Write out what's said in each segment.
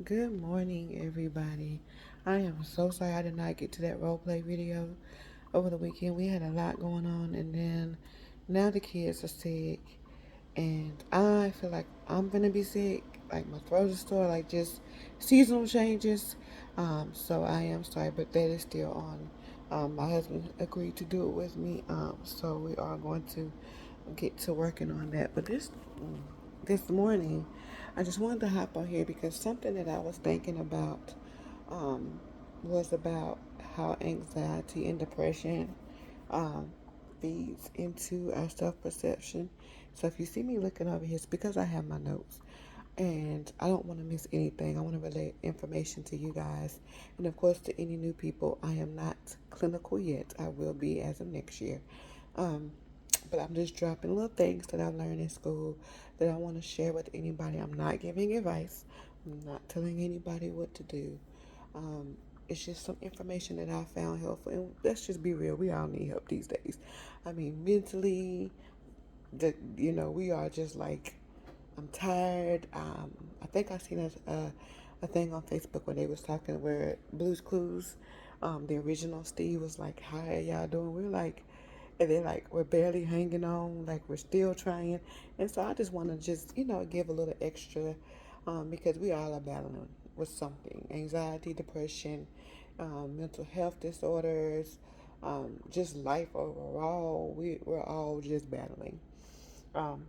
Good morning, everybody. I am so sorry I did not get to that role play video over the weekend. We had a lot going on, and then now the kids are sick, and I feel like I'm gonna be sick. Like my throat is sore, like just seasonal changes. So I am sorry, but that is still on. My husband agreed to do it with me. So we are going to get to working on that. But this morning, I just wanted to hop on here because something that I was thinking about um, was about how anxiety and depression um, feeds into our self perception. So if you see me looking over here, it's because I have my notes. And I don't want to miss anything. I want to relay information to you guys. And of course, to any new people, I am not clinical yet. I will be as of next year. Um, but I'm just dropping little things that I learned in school that I want to share with anybody. I'm not giving advice. I'm not telling anybody what to do. Um, it's just some information that I found helpful. And let's just be real. We all need help these days. I mean, mentally, we are just like, I'm tired. I think I seen a thing on Facebook when they was talking where Blue's Clues, the original Steve was like, "How are y'all doing?" We're like, and they're like, "We're barely hanging on. Like we're still trying." And so I just want to just give a little extra, because we all are battling with something: anxiety, depression, mental health disorders, just life overall. We're all just battling. Um,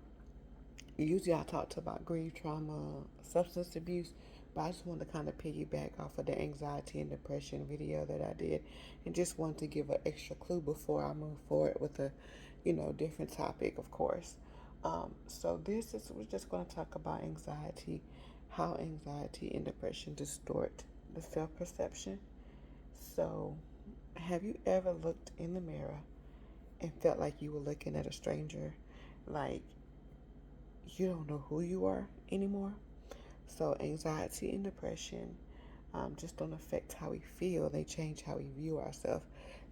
Usually I talked about grief, trauma, substance abuse, but I just wanted to kind of piggyback off of the anxiety and depression video that I did, and just wanted to give an extra clue before I move forward with a, different topic, of course. So we're just going to talk about anxiety, how anxiety and depression distort the self-perception. So, have you ever looked in the mirror and felt like you were looking at a stranger, like you don't know who you are anymore? So, anxiety and depression just don't affect how we feel, they change how we view ourselves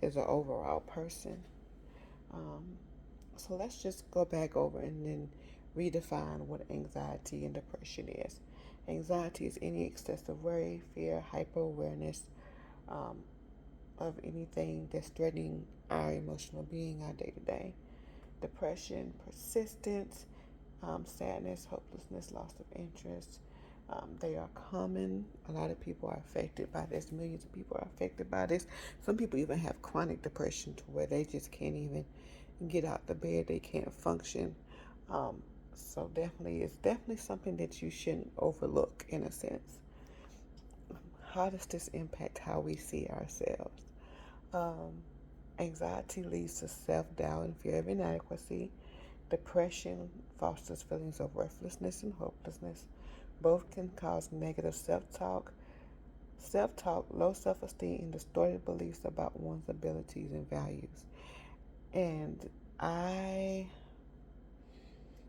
as an overall person. Um, so, let's just go back over and then redefine what anxiety and depression is. Anxiety is any excessive worry, fear, hyper awareness um, of anything that's threatening our emotional being, our day to day. Depression, persistence, sadness, hopelessness, loss of interest. They are common. A lot of people are affected by this. Millions of people are affected by this. Some people even have chronic depression to where they just can't even get out the bed. They can't function. Um, so definitely, it's definitely something that you shouldn't overlook in a sense. How does this impact how we see ourselves? Um, Anxiety leads to self-doubt and fear of inadequacy. Depression fosters feelings of worthlessness and hopelessness. Both can cause negative self-talk, low self-esteem, and distorted beliefs about one's abilities and values. And I,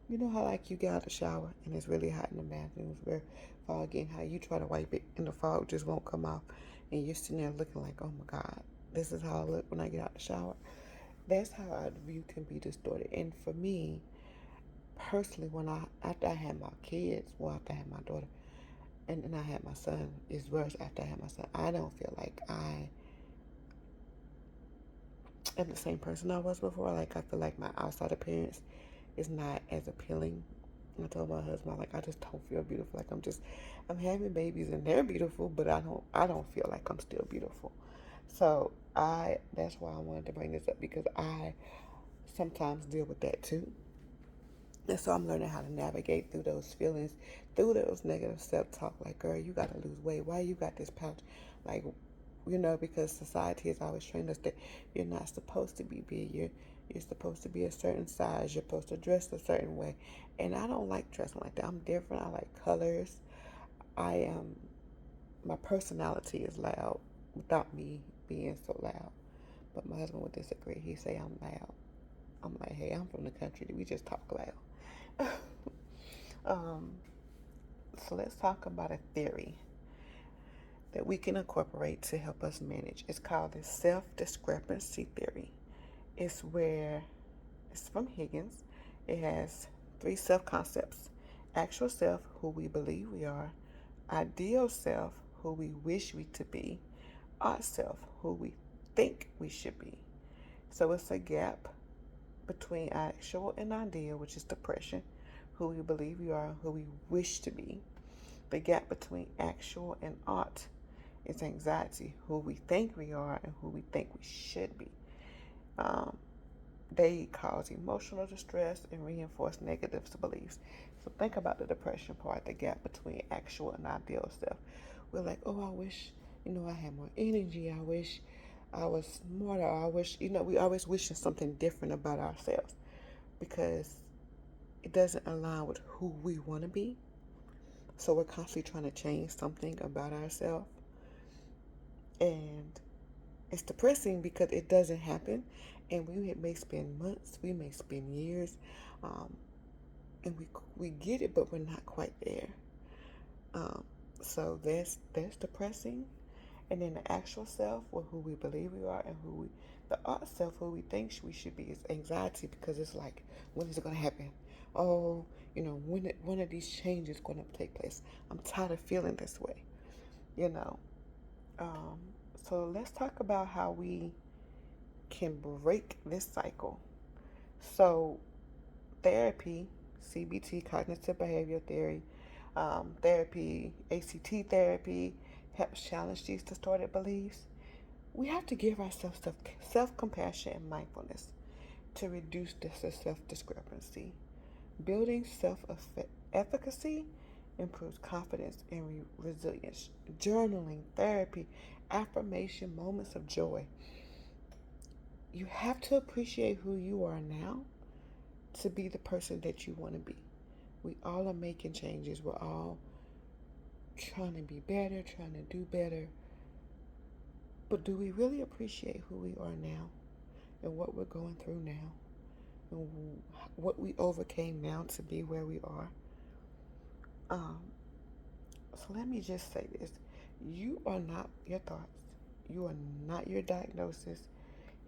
you know how like you get out of the shower and it's really hot in the bathroom, it's very foggy, and how you try to wipe it and the fog just won't come off, and you're sitting there looking like, oh my God, this is how I look when I get out the shower. That's how our view can be distorted. And for me, personally, when after I had my kids, well, after I had my daughter, and then I had my son, is worse after I had my son. I don't feel like I am the same person I was before. Like I feel like my outside appearance is not as appealing. I told my husband, like, I just don't feel beautiful. Like I'm having babies and they're beautiful, but I don't feel like I'm still beautiful. So that's why I wanted to bring this up, because I sometimes deal with that too. And so I'm learning how to navigate through those feelings, through those negative self-talk. Like, girl, you got to lose weight. Why you got this pouch? Like, because society has always trained us that you're not supposed to be big. You're supposed to be a certain size. You're supposed to dress a certain way. And I don't like dressing like that. I'm different. I like colors. I am. My personality is loud without me being so loud. But my husband would disagree. He say I'm loud. I'm like, hey, I'm from the country. We just talk loud. um, so let's talk about a theory that we can incorporate to help us manage. It's called the self-discrepancy theory. It's from Higgins. It has three self concepts: actual self, who we believe we are; ideal self, who we wish we to be, our self, who we think we should be. So it's a gap between actual and ideal, which is depression, who we believe we are, who we wish to be. The gap between actual and ought is anxiety, who we think we are and who we think we should be. Um, they cause emotional distress and reinforce negative beliefs. So think about the depression part, the gap between actual and ideal self. We're like, oh, I wish, I had more energy. I wish I was smarter. I wish, we always wishing something different about ourselves because it doesn't align with who we want to be. So we're constantly trying to change something about ourselves. And it's depressing because it doesn't happen. And we may spend months, we may spend years, um, and we get it, but we're not quite there. Um, so that's depressing. And then the actual self, or who we believe we are, and the art self, who we think we should be, is anxiety because it's like, when is it going to happen? Oh, when are these changes going to take place? I'm tired of feeling this way, you know. Um, so let's talk about how we can break this cycle. So therapy, CBT, cognitive behavioral therapy, ACT therapy, helps challenge these distorted beliefs. We have to give ourselves self-compassion and mindfulness to reduce this self-discrepancy. Building self-efficacy improves confidence and resilience. Journaling, therapy, affirmation, moments of joy. You have to appreciate who you are now to be the person that you want to be. We all are making changes. We're all trying to be better, trying to do better. But do we really appreciate who we are now and what we're going through now and what we overcame now to be where we are? Um, so let me just say this. You are not your thoughts. You are not your diagnosis.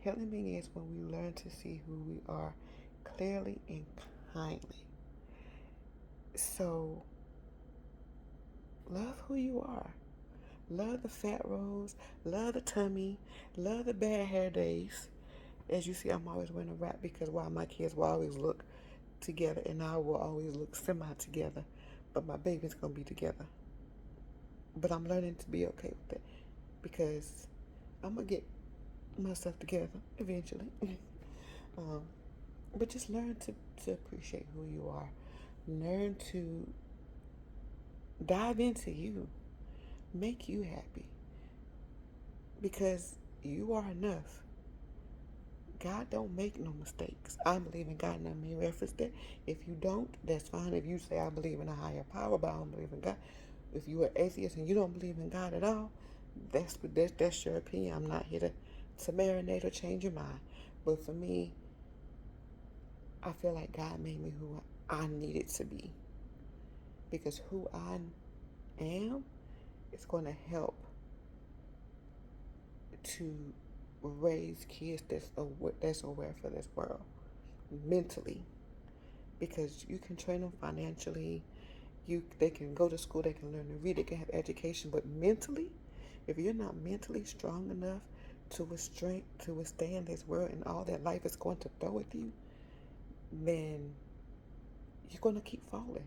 Healing begins when we learn to see who we are clearly and kindly. So love who you are. Love the fat rolls, love the tummy, love the bad hair days. As you see, I'm always wearing a wrap because while my kids will always look together and I will always look semi-together, but my baby's going to be together. But I'm learning to be okay with it because I'm going to get myself together eventually. um, but just learn to appreciate who you are. Learn to dive into you. Make you happy because you are enough. God don't make no mistakes. I believe in God, and I may reference that. If you don't, that's fine. If you say I believe in a higher power, but I don't believe in God. If you are atheist and you don't believe in God at all, that's your opinion. I'm not here to marinate or change your mind. But for me, I feel like God made me who I needed to be. Because who I am is going to help to raise kids that's aware for this world mentally, because you can train them financially. They can go to school, they can learn to read, they can have education, but mentally, if you're not mentally strong enough to withstand this world and all that life is going to throw at you, then you're going to keep falling.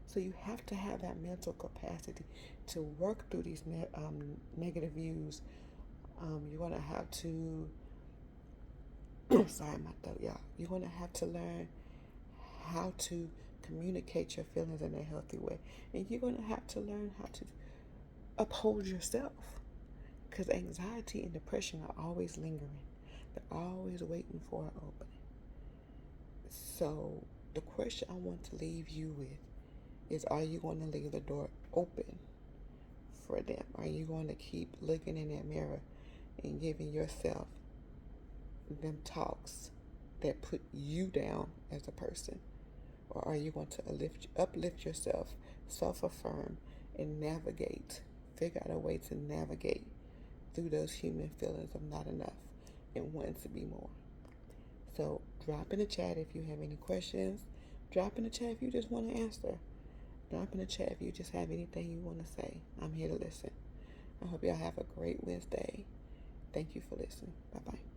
So you have to have that mental capacity to work through these negative views. You're going to have to sorry, my throat, y'all. You're going to have to learn how to communicate your feelings in a healthy way. And you're going to have to learn how to uphold yourself. Because anxiety and depression are always lingering. They're always waiting for an opening. So the question I want to leave you with is, are you going to leave the door open for them? Are you going to keep looking in that mirror and giving yourself them talks that put you down as a person? Or are you going to uplift yourself, self-affirm, and figure out a way to navigate through those human feelings of not enough and wanting to be more? So drop in the chat if you have any questions. Drop in the chat if you just want to answer. Drop in the chat if you just have anything you want to say. I'm here to listen. I hope y'all have a great Wednesday. Thank you for listening. Bye-bye.